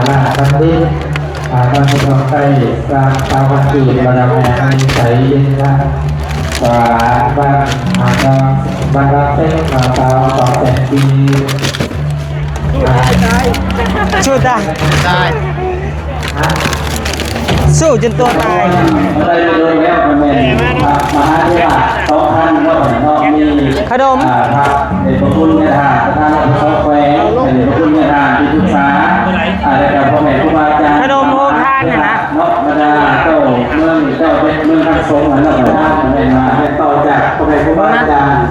ล่าทั้งที่บางคนใกล้กลางตาวันจีบระดับแห่งใสเย็นนะว่าบางรักเป็นตาต่อแต่ปีสู้ได้สู้จนตัวตายอะไรเลยแล้วมันเป็นมหาเทวะ2,000ก็มีขนมเด็กคุณเนี่ยท่านซอฟต์แวร์เด็กคุณเนี่ยที่ปรึกษาอะไรกับพ่อแม่ครูบาอาจารย์ขนมโฮมทานนะเนาะบรรดาเจ้าเมืองเป็นเมืองทั้งสองแล้วก็ได้มาต่อจากพ่อแม่ครูบาอาจารย์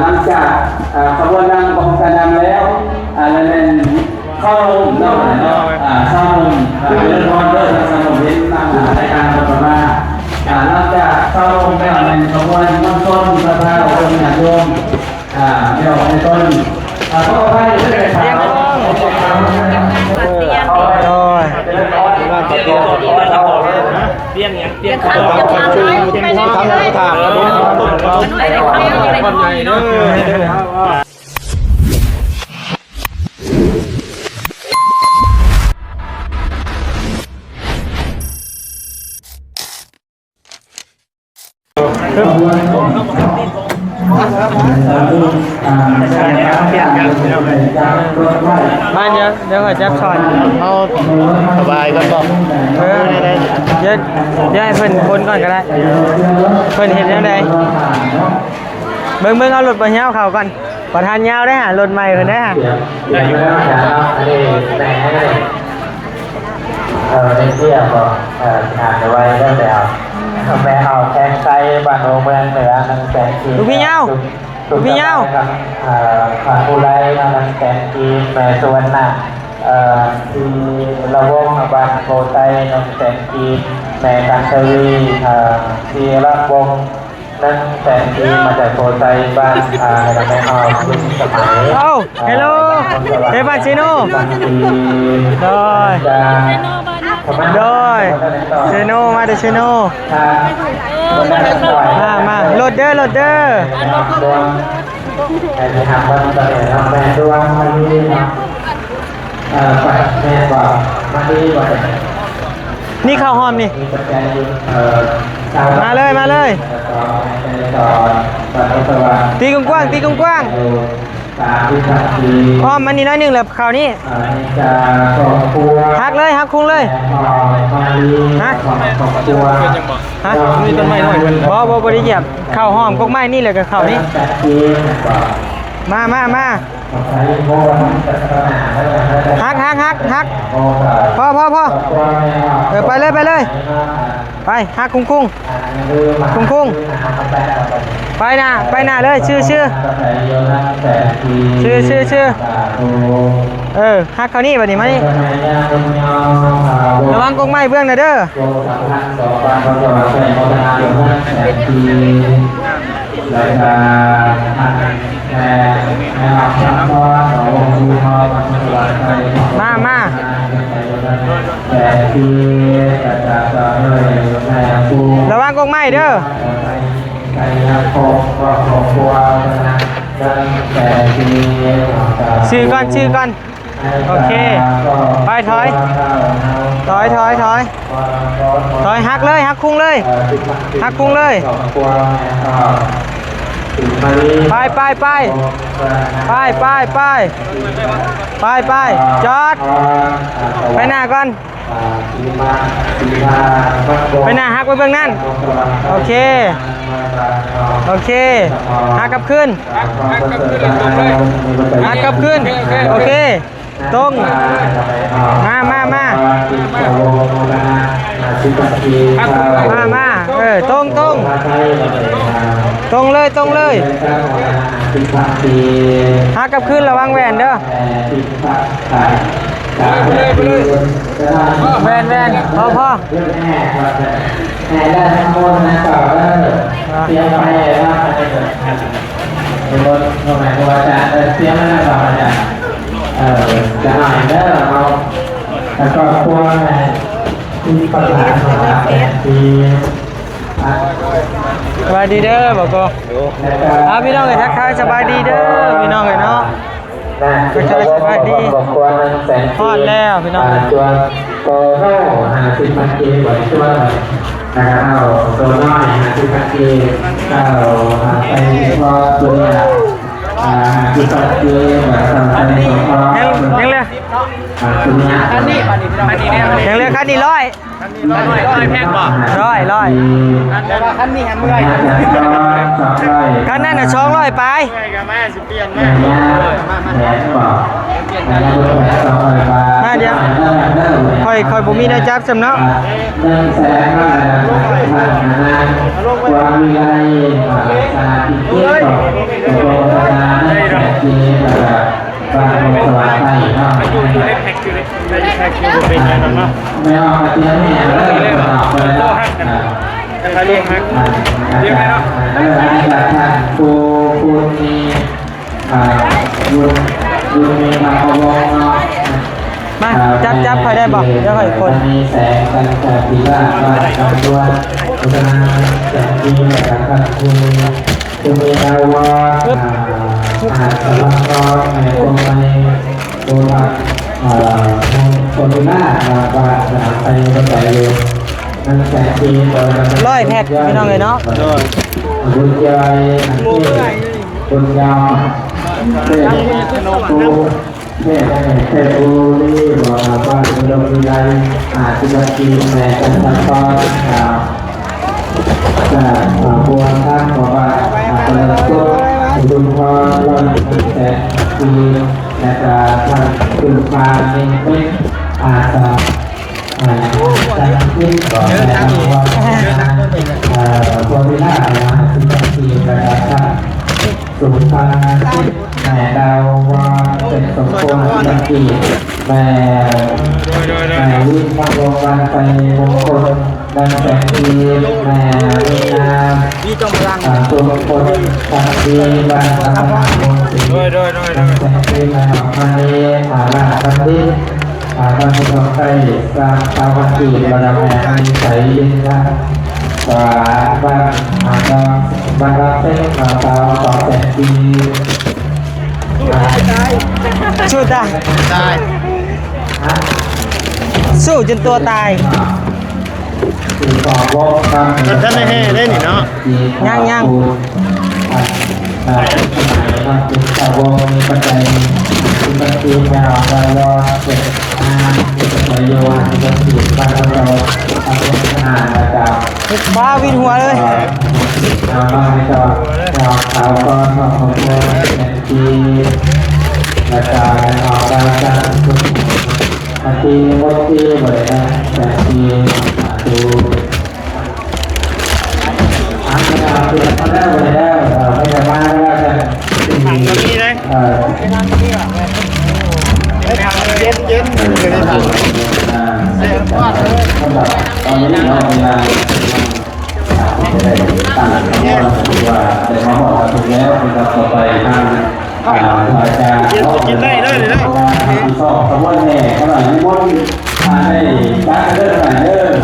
หลังจากขบวนนางของการนำแล้วแล้วนั้นเข้าเนาะเข้าเรื่องคอนเดอร์สนุกเห็นตามรายการต่อมาหลังจากเข้าแล้วในขบวนต้นต้นพระพาองค์หนักโยมไม่ออกในต้นก็ไปเรื่อยๆครับโอ้ยเตียงอย่างเตียงข้าวทำอะไรถามคนใหญ่เด้อมาเดี๋ยวขอจับช้อนเอาสบายกันบ่เดี๋ยวให้เพิ่นคนก่อนก็ได้เพิ่นเห็นยังไงเบิ่งเอารถบ่ยาวเข้าก่อนประธานยาวได้รถใหม่เพิ่นได้ได้อยู่แล้วแต่ในเที่ยวก็อ่านไว้ได้แล้วแม่เอาแทงไซบ้านโอเมืองเหนือนังแสงจีลูกพี่ยาวผ่านผู้ไรนังแสงจีแม่ส่วนน่ะที่ระวงบ้านโพไซนังแสงจีแม่กันทวีที่ระวงนั่งแสงจีมาจากโพไซบ้านแม่เอารุ่นสมัยเฮลโลเฮบันซิโน่โดยเซโนมาเดเซโนมาโหลดเดอร์แต่ที่ทำวันตอนนี้แม่ดวงมันดีนะแม่บอกมันดีกว่านี่ข้าวหอมนี่มาเลยตีกว้างหอมมันนี่น้อยหนึ่งเลยข้าวนี้ฮักเลยฮักคุ้งเลยฮะมีต้นไม้หน่อยบ่ได้เหยียบข้าวหอมกกไม้นี่เลยกับข้าวนี้มาฮักพอไปเลยไปฮักคุ้งไปหน้าเลยชื่อฮักเขานี่แบบนี้มานี่ระวังกงไม้เบื้องนะเด้อมาระวังกงไม้เด้อชื่อก่อนโอเคไปถอยฮักเลยฮักคุ้งเลยไปจอดไปหน้าก่อนไปหน้าฮักไปเบื้องนั่นโอเคฮักกลับขึ้นโอเคตรงมาตรงเลยฮักกลับขึ้นระวังแหวนเด้อแวนพอได้ทั้งหมดนะต่อเตรียมไปว่าเป็นรถทำไมครูอาจารย์เตรียมแล้วต่ออาจารย์จะหน่อยเด้อเราแล้วก็พวกที่ประสานมาที่สบายดีเด้อบอกก็พี่น้องเลยทักทายสบายดีเด้อพี่น้องเลยเนาะ นะบอกควรแสน ฮอดแล้วพี่น้อง ตัวโตโน่50 พันกีบ่อยช่วยนะครับเอาตัวน้อย50 พันกีเอาไปพอตัวนี้50 พันกีแบบทำไปสองพอ ยังเลย ตัวนี้ อันนี้ยังเลยคันนี้ร้อยแพงกว่าร้อย แต่ว่าคันนี้แฮมเมื่อย คันนั้นน่ะ200ไป แหนบอกมาเดี๋ยวค่อยบ่มีได้จับสำเนาะ ความมีอะไรสาธิตเกี่ยวกับโบราณแผ่นจีนบางโบราณไทยเนาะไม่ออกเตี้ยเนี่ยเลยออกไปแล้วเรียกไหมเนาะผู้มีบุญมีมาพวงเนาะ มาจับค่อยได้บ่เดี๋ยวค่อยคน มีแสงกันแต่ปีละว่าจำนวนโฆษณาแสงดีนะครับคุณมีดาวว่าสำหรับน้องในกรมในตัวคนหน้าว่าสนามไปก็ใจเร็วนั่นแสงดี ร้อยแพ็คพี่น้องเลยเนาะ บุญใจบุญยาวเทปูรีบอกว่าดวงวิไลที่บัญชีแม่กันตะกอนบัวท่านบอกว่าเป็นตัวบุญพรลอยแต่ปีนะครับท่านคุณปาเองเป็นอาสาจันทิพย์บอกว่าบัววิไลที่บัญชีนะครับท่านสุภาทิพย์แม่ดาวว่าเป็นสมควรบัญชีแม่วิ่งมาลงวันไปมงคลดังแสงดีแม่มีนามตัวคนสังดีบันตามมงสีดังแสงดีแม่ออกมาเลี้ยหาลาบันดิบันทองใกล้สร้างชาวบันทีบารมีมีใสยินนะว่าบ้านบ้านรักเส้นมาตาวต่อแสงดีสู้ได้สู้จนตัวตายท่านไม่ให้เล่นนี่เนาะยังตาวมีปัจจัยมีปัจจัยแมวไปรอเกิดประโยชน์มีสิ่งบ้านเราทำเป็นขนาดนะครับฟ้าวินหัวเลยเราไม่จอดเราข่าวก็ของคนเป็นทีและการออกรายการบางทีบางทีบ่อยนะแต่ทีดูไม่ได้เปลี่ยนมาแล้วไม่ได้ไม่ได้มาแล้วจะถังก็มีเลยเย็นเลยถังตอนนี้เราเวลาจะได้ตั้งว่าได้มาบอกถูกแล้วเป็นต่อไปทางอาจารย์กินได้เลยนะสอบขบวนแห่ขนาดนี้มดได้การเดินขนาดเดิน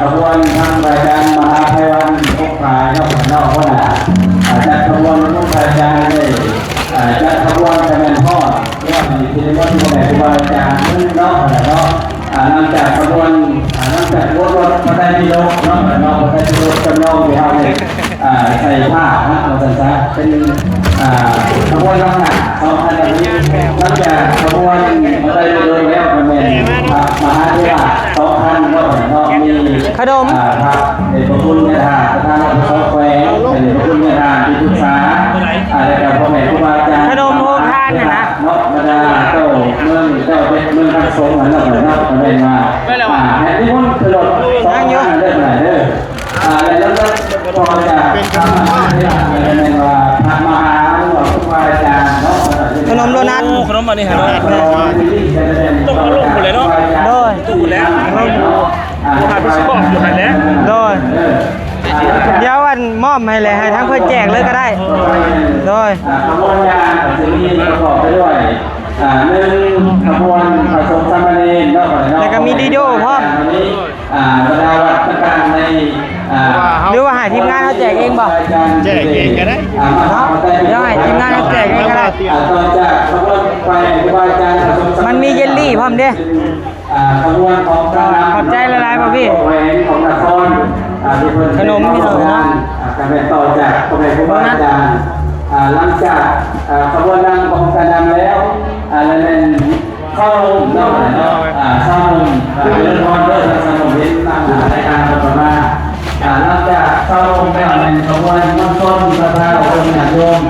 ขบวนทางรายการมหาไพวันพบพายนอกนอกว่าจัดขบวนพบพายการได้จัดขบวนคะแนนทอดเรื่องที่ว่าที่ไหนครูบาอาจารย์นั่นนอกแต่ก็นำจากขบวนนำจากรถพระไตรปิฎกนอกแต่นอกพระไตรปิฎกจำลองที่เอาเนี่ยใส่ผ้านะเราจะเป็นขบวนน้ำหนัก2,000นี้นอกจากขบวนพระไตรปิฎกแล้วมันเป็นมหาเทวะ2,000นอกมีขนมพระเดชพระคุณเนี่ยทางพระแขวงเดชพระคุณเนี่ยที่ปรึกษาอะไรกับพ่อแม่ครูบาอาจารย์ขนมโฮทานเนี่ยนะนอกบรรดาเจ้าเมืองเป็นเมืองทักษงอันนั้นนอกอะไรมาแห่ที่พ้นถนน2,000ได้ไหนเด้อแล้วพอจะทำมาที่หลังในว่าพระมหาหลวงครูบาอาจารย์เนาะขนมโดนัทขนมอันนี้ฮะต้องเอาลงหมดเลยเนาะโดยตู้แล้วผ่านไปสิบอยู่หันแล้วโดยเดี๋ยวอันมอบให้เลยให้ทั้งเพื่อนแจกเลยก็ได้โดยขบวนการจะมีประกอบไปด้วย1ขบวนผสมสามเณรแล้วก็มีดีโดพร้อมบรรดาวัดต่างๆใน หรือว่าให้ทีมงานเขาแจกเองบ่ แจกเองก็ได้ เนาะเดี๋ยวให้ทีมงานเขาแจกเองก็ได้ ต่อจากขบวนไปครูบาอาจารย์ผสม มันมีเยลลี่พร้อมเด้ ขบวนของพระนาม ขอบใจหลายๆบ่พี่ แหวนของนครที่เพิ่น ขนมพี่หน่อยนะ การเป็นต่อจากพระครูบาอาจารย์หลังจากขบวนนำของการนำแล้วแล้วนั่นเข้าลงเนาะเข้าลงเรื่องคอนเดอร์ทางสมุทรเห็นตามรายการประมาณหลังจากเข้าลงไปในขบวนน้ำส้มสภาองค์หนักโยม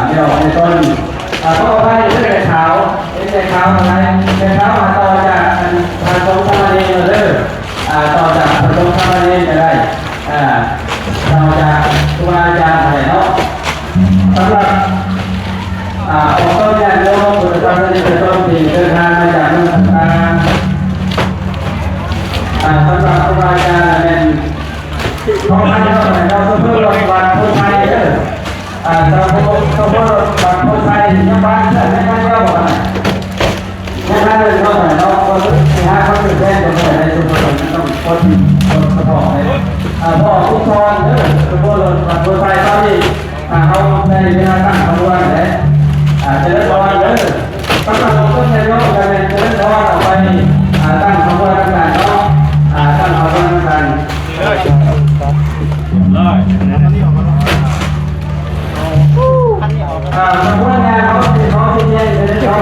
ไม่ออกในต้นเขาบอกว่าเรื่องขาวเรื่องขาวอะไรเรื่องขาวมาต่อจากทางตรงธรรมเนียมเลยต่อจากตรงธรรมเนียมจะได้ต่อจากครูบาอาจารย์อะไรเนาะสำหรับองค์ต้นญาติโยมบุตรชนที่เป็นต้นปีเดินทางมาจากเมืองต่างๆสำหรับครูบาอาจารย์เป็นของท่านเราเพื่อวันพุทธไทยเด้อเราเพื่อวันพุทธไทยยังบ้านเพื่อนไม่ได้เล่าอะไรไม่ได้เลยเท่าไหร่เนาะคนที่หาคนอื่นแจ้งคนอื่นในชุมชนต้องคนสะท้อนเลยพ่อทุกคนเด้อเพื่อวันพุทธไทยตอนนี้เขาในเวลาตั้งขบวนเลยจะเริ่มตอนเลยตั้งแต่ผมก็จะย่อกันเลยจะเริ่มตอนต่อไปตั้งขบวนกันเนาะตั้งขบวนกันขบวนงานเขาที่เย็นจะได้เขา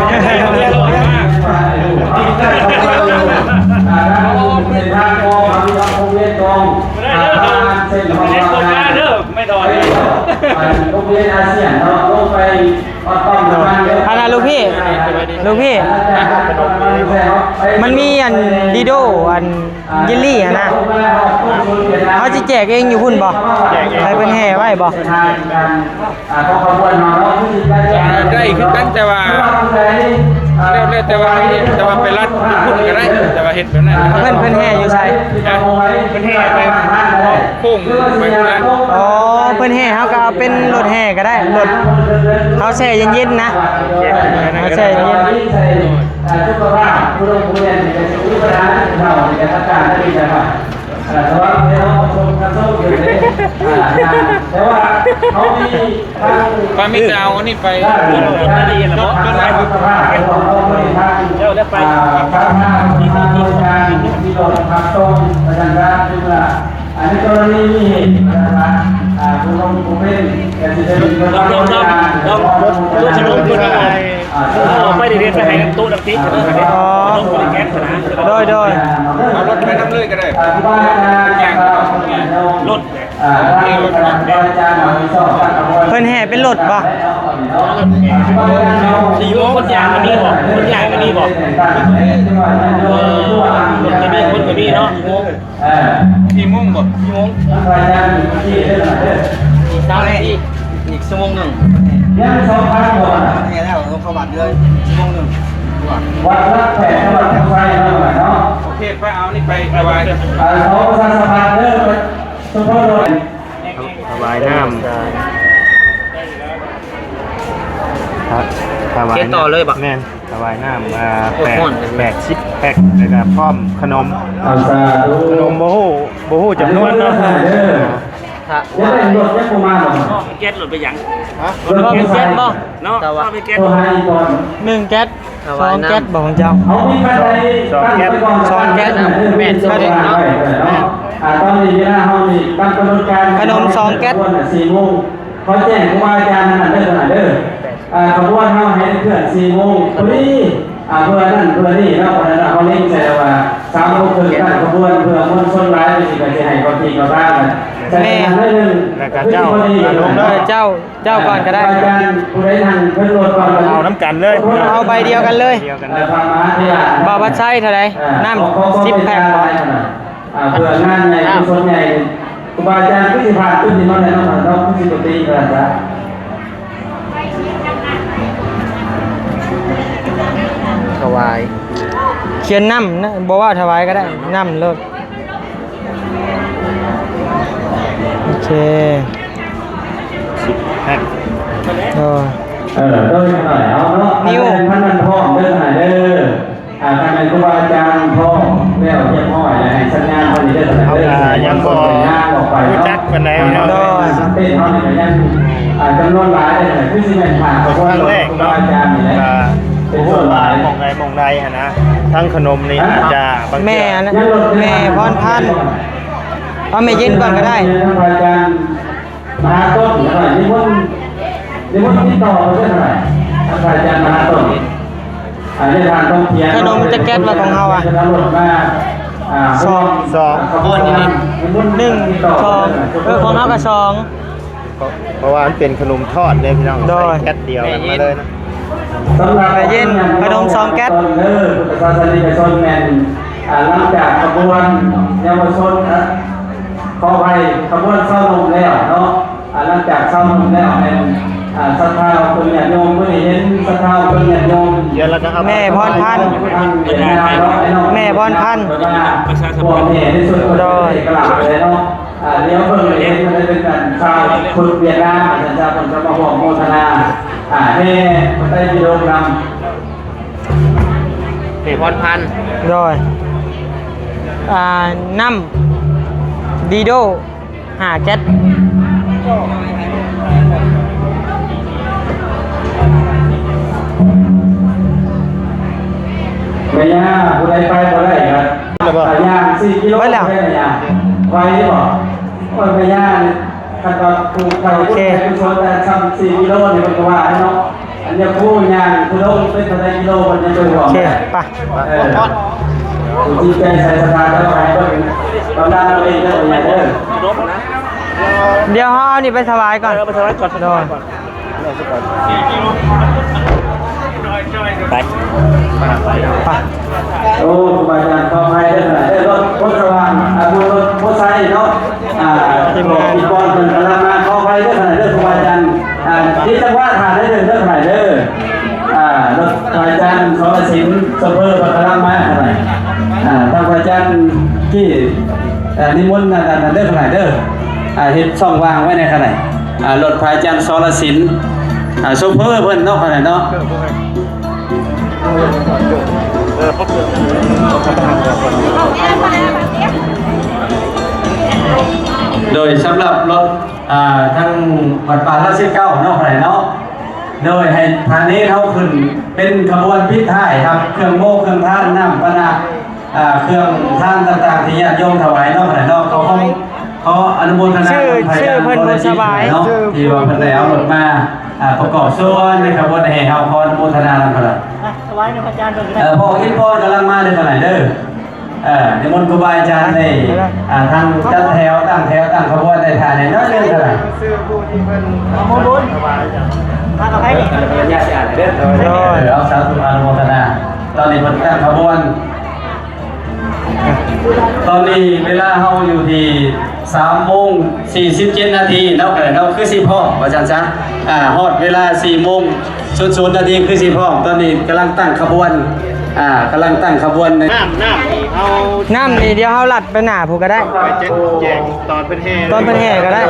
เป็นทางกองมีทางคงเวียนกองเส้นของงานไม่ดอยโรงเรียนอาเซียนเนาะลงไปต้องประมาณเยอะ อันนั้นลูกพี่มันมีอันดีโดอันเยลลี่อะนะเขาจะแจกเองอยู่พุ่นบ่ใครเป็นแห่ไว้บ่ ได้คือกันแต่ว่าแล้วแต่ว่าไปรัดพุ่นก็ได้แต่ว่าเฮ็ดแบบนั้น เพิ่นแห่อยู่ไส เพิ่นแห่ไปโค้งไปพุ่นละ อ๋อเพิ่นแห่เขาก็เอาเป็นรถแห่ก็ได้รถเขาแช่เย็นๆนะเขาแช่เย็น ทุกภาคผู้ลงผู้เรียนจะสู้ปัญหาเราในการการได้ดีจังหวะแต่ว่าเดี๋ยวชมกันโซ่อยู่เลยแต่ว่าเขามีทาง ปามิจะเอาอันนี้ไป ดีนะเพราะเป็นอะไรสภาพของเราไม่ทางเดี๋ยวได้ไปทางหน้ามีบริการมีรถทางตรงประจันทร์ด้วยล่ะอันนี้กรณีมีเหตุนะครับผู้ลงผู้เป็นแต่ที่จะมีบริการรถชนวนคนอะไรไม่ได้เรียนไปให้ตู้ดับติ๊ก ๆอ๋อโดย เอารถไปน้ำเลยก็ได้ รถ เพิ่นแห่เป็นรถบ่ สี่โมงคนยางกันนี่บอกคนยางกันนี่บอกจะมีคนกับพี่เนาะ กี่โมงบ่ อีกเช้าเลยอีกชั่วโมงหนึ่ง ยังสองพันกว่า เนี่ยแล้วต้องเข้าบัตรเลยชั่วโมงหนึ่ง วันละแปดจังหวัดไฟเนาะ โอเคไปเอานี่ไปสบาย เขาประชาสัมพันธ์เด้อสุภาพบุรุษ สบายน้ำครับสบาย เก็ตต่อเลยบัก แม่นสบายน้ำ80 แพ็คแล้วก็พร้อมขนม อาซาดู ขนมบ่ฮู้จำนวนเนาะ เด้อยังเป็นรถยังประมาณ เก็ตหลุดไปยัง รถเป็นเจ็ดบ่ เนาะไปเก็ต ตัวไฮก่อน 1แก๊ส2แก๊สบ่ของเจ้า เขามีปัจจัยตอนนี้นะเขามีตั้งกำหนดการ4 โมงเขาแจ้งครูบาอาจารย์นั่นเด้อขนาดเด้อขบวนเขาให้เพื่อน4 โมงพอดีเพื่อนั่นเพื่อนี่แล้ววันนั้นเขาเล่นใส่ว่า3 โมงครึ่งตั้งขบวนเพื่อมวลชนร้ายไปสิไปให้เขาทีเขาบ้างกันแต่นั่นนึง เจ้าก่อนก็ได้ อาจารย์ผู้ใดนั่งเพิ่นรถก่อน เอาน้ำกันเลย เอาใบเดียวกันเลย ฟังมาที่อ่ะ บ่บัดไซเท่าไหร่น้ำ10แพ็คบ่ เพื่องานใหญ่กุศลใหญ่ครูบาอาจารย์ผู้สิผ่านผู้สิมาแล้วน้องผู้สิปฏิบัติ ถวายเขียนน้ำนะบอกว่าถวายก็ได้น้ำเลิกโอเค แพ็ค ต้องหน่อยเอาเนาะท่านมันพ่อเด้อหน่อยเด้อท่านเป็นครูบาอาจารย์พ่อใน แล้วเยี่ยมห้อยและให้สัญญาณคนนี้ได้สำเร็จ เอายังบ่รู้จักปานใดเนาะ เต้นเขาเนี่ยก็ยังจำนวนหลายเลยคือสิเป็นผ่าน ครั้งแรกเนาะ อาจารย์นี่แหละ เป็นส่วนหลายมองใดฮะนะทั้งขนมนี่อาจจะบาง แม่นะแม่พรพันธุ์เอาแม่เย็นก่อนก็ได้ ท่านอาจารย์มหาต้นเท่าไหร่นิมนต์ติดต่อมาเท่าไหร่ท่านอาจารย์มหาต้นได้ทานต้องเทียน ขนมจะแก๊สมาของเฮาอ่ะ สอง หนึ่งสองของเฮาก็สอง เพราะว่ามันเป็นขนมทอดเลยพี่น้อง โดย ใส่แก๊สเดียวกันมาเลยนะ ไปเย็นขนมซองแก๊สศาสนิกชนแมนหลังจากขบวนเยาวชนขอไปขบวนเศร้าลงแล้วเนาะหลังจากเศร้าลงแล้วเป็นศรัทธาคนญาติโยมเพื่อเห็นศรัทธาคนญาติโยม เดี๋ยวเราจะเอา แม่พรพันธุ์แม่พรพันธุ์ พวกเนี่ยที่สุดก็ได้กล่าวเลยเนาะเดี๋ยวเพิ่งเห็นมันเป็นการชาวคนเวียดนามอาจารย์คนจะมาบอกโมทนาให้ได้กิโลกรัม เพพรพันธุ์ โดยน้ำดีโด5แก๊ส ไม่ยากผู้ใดไปบ่ได้ครับย่าง4 กิโลได้ไหมย่างไว้หรือเปล่าไม่ยากขั้นตอนปลูกไปผู้ใดผู้ชนแต่ทำ4 กิโลนี่มันก็ว่าเนาะอันนี้ผู้ย่างกิโลเป็นเท่าไรกิโลมันจะเป็นห่ว โอง เคไป จริงใจใส่สถานแล้วไปก็กำลังเราเองก็อย่างเดิม เดี๋ยวเฮาเอานี่ไปถวายก่อนไปถวายก่อนโดย ไป ไป โอ้ครูบาอาจารย์ขออภัยด้วยนะรถรถสว่างรถมอไซค์เนาะทีมงานบอลเป็นกำลังมาขออภัยด้วยนะเด้อครูบาอาจารย์ที่จังหวัดถ่ายได้เด้อถ่ายเด้อรถครูบาอาจารย์สรศิลป์สเปอร์กำลังมาเท่าไหร่ทางครูบาอาจารย์ที่นิมนต์นั่นเด้อถ่ายเด้อเห็นช่องว่างไว้ในขณะรถครูบาอาจารย์สรศิลป์สเปอร์เพิ่นเนาะขนาดเนาะ โดยสำหรับรถทั้งวัดป่าราชเก้าเนาะไหนเนาะโดยให้ทางนี้เขาขึ้นเป็นขบวนพิธีครับเครื่องโม่เครื่องท่านน้ำปนะเครื่องท่านต่างๆที่ญาติโยมถวายเนาะไหนเนาะเขาอนุโมทนา ชื่อเพิ่นบุญสบาย เนาะที่ว่าเพิ่นได้เอารถมาประกอบส่วนในขบวนแห่เขาขออนุโมทนาทั้งหมดถวายในพระอาจารย์พ่ออินพรกำลังมาเด้อไหนเด้อในมนต์ครูบาอาจารย์ในทางจัดแถวตั้งขบวนในฐานในน้อยเรื่องเท่าไหร่ ซื้อผู้ที่เพิ่นโมบุญถวายจ้ะ เอาให้นี่ ญาติอ่านเด้อเอาสาธุอนุโมทนาตอนนี้เพิ่นตั้งขบวนตอนนี้เวลาเฮาอยู่ที่3:47 นาทีเนาะเราคือสิพ่ออาจารย์จ๊ะฮอดเวลา4:00 นาทีคือสิพ่อตอนนี้กำลังตั้งขบวนกำลังตั้งขบวนใน น้ำเอา น้ำนี่เดี๋ยวเฮาลัดไปหน้าผู้ก็ได้ ไปแจกตอนเป็นแห่ ตอนเป็นแห่ก็ได้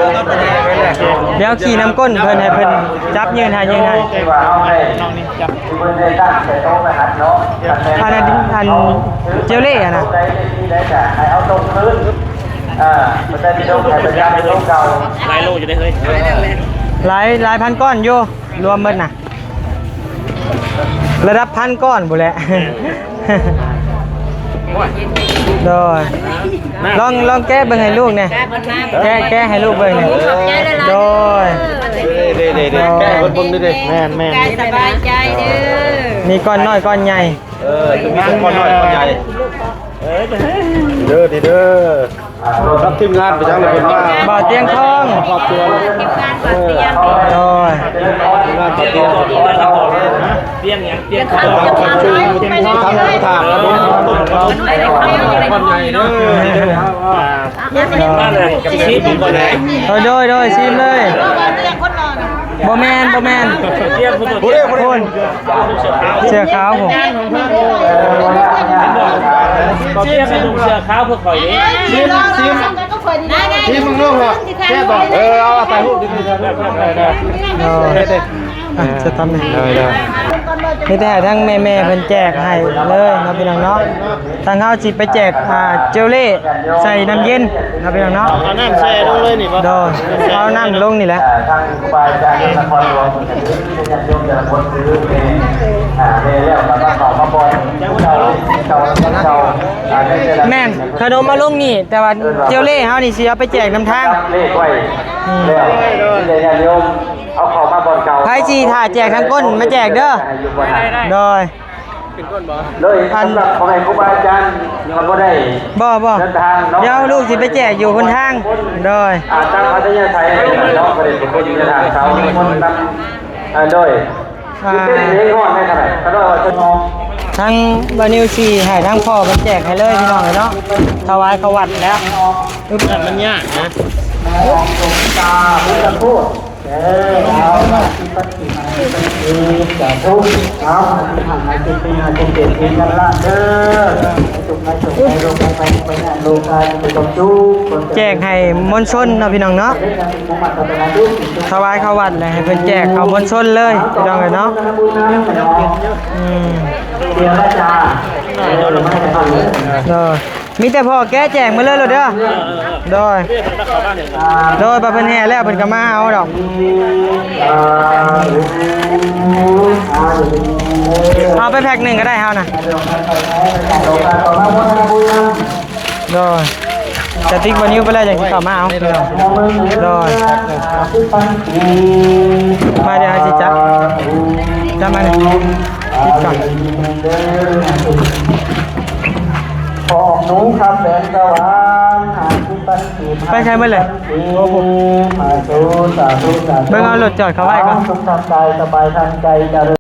เดี๋ยวขี่น้ำก้นเพิ่นให้เพิ่นจับยืนให้ ที่ว่าเอาให้น้องนี่จับเพิ่นได้ตั้งใส่โต๊ะไปหัดเนาะ อันเจลเล่อะนะ ได้จ้ะให้เอาตรงพื้นมันได้มีโต๊ะให้ประจำเป็นโต๊ะเก่า หลายโลอยู่ได้เฮ้ย หลายพันก้อนอยู่รวมหมดน่ะระดับพันก้อนบุแหละ โดยลองแก้เบิ่งให้ลูกเนี่ยแก้ให้ลูกเบิ่งเนี่ยโดย แก้คนเด้แม่น กายสบายใจเด้อ มีก้อนน้อยก้อนใหญ่ จะมีคนน้อยคนใหญ่เด้อเด้อรับทีมงานไปจังเลยเพิ่นว่า บ่อเตียงทอง ครอบครัว ทีมงานก่อนเตียง โดย ทีมงานครอบครัวเตียงหยังเตียงข้าวทำถามแล้วบ่คนใหญ่เด้อกับชีพบ่ได้ โดยชิมเลย เตียงคนนอน บ่แม่น เตียงผู้ใด คนเสื้อขาวผม ก็เตียงให้ลุงเสื้อขาวเพื่อข่อยนี่ซิม ที่มึงร่วงเหรอแค่บอกเอาไปหูดิได้ จะทำยังไง มีแต่ให้ทั้งแม่ๆเพิ่นแจกให้เลยเนาะพี่น้องเนาะทางเฮาสิไปแจกเจลเล่ใส่น้ำเย็นเนาะพี่น้องเนาะ เอาน้ำแช่ลงเลยนี่บ่ โดนเอาน้ำลงนี่แหละ ทางครูบาอาจารย์นครหลวงคนถือที่ญาติโยมแต่ละคนถือเป็นแล้วก็มาขอมาบนเก่าแม่นขนมมาลงนี่ แต่ว่าเจลเล่เฮานี่สิเอาไปแจกนำทาง เลขไว้แล้วที่ญาติโยมเอาของมาบนเก่า ไผสิถ่าแจกทางก้นมาแจกเด้อโดย โดยสำหรับของครูบาอาจารย์มันก็ได้ บ่เดี๋ยวลูกสิไปแจกอยู่คนทางโดย ตั้งพัทยาไทยเนาะประเด็นเป็นคนอยู่ในทางเขาคนนำโดยที่เป็นเรื่องก่อนได้เท่าไหร่ก็ได้ว่าจะมอง ทางบานิวซีให้ทางพ่อเพิ่นแจกให้เลยพี่น้องเนาะถวายเขาวัดแล้วอึ๊บ มันยากนะ ตาพุทธพูดเอาที่ปฏิมาจะทุกเอาที่ทำให้เป็นปีให้เป็นเด็กเป็นกันละเด้อจุกในจุกในโรงไปเนี่ยโรงการไปตรงจุก แจกให้มวลชนเนาะพี่น้องเนาะถวายเขาวัดเลยให้เพิ่นแจกเอามวลชนเลยพี่น้องเนาะเดี๋ยวละจ้าเดี๋ยวไม่ได้ฟังเลย มีแต่พ่อแกแจกมาเลยเหรอเด้อโดยปะเพิ่นแห่แล้วเพิ่นก็มาเอาดอกเอาไปแพ็คหนึ่งก็ได้เฮานะโดยจะติ๊กวันนี้ไปแล้วอย่างที่เขามาเอาโดยมาเดี๋ยวให้จิจับมาเนี่ยติ๊กก่อน ออกหนูครับแสงสว่างหาที่ปันสี ไปใครมาเลย มาสู่สาธุสาธุ เบิ่งเอารถจอดเขาไว้ก่อน สุขทางกายสบายทางใจเจริญ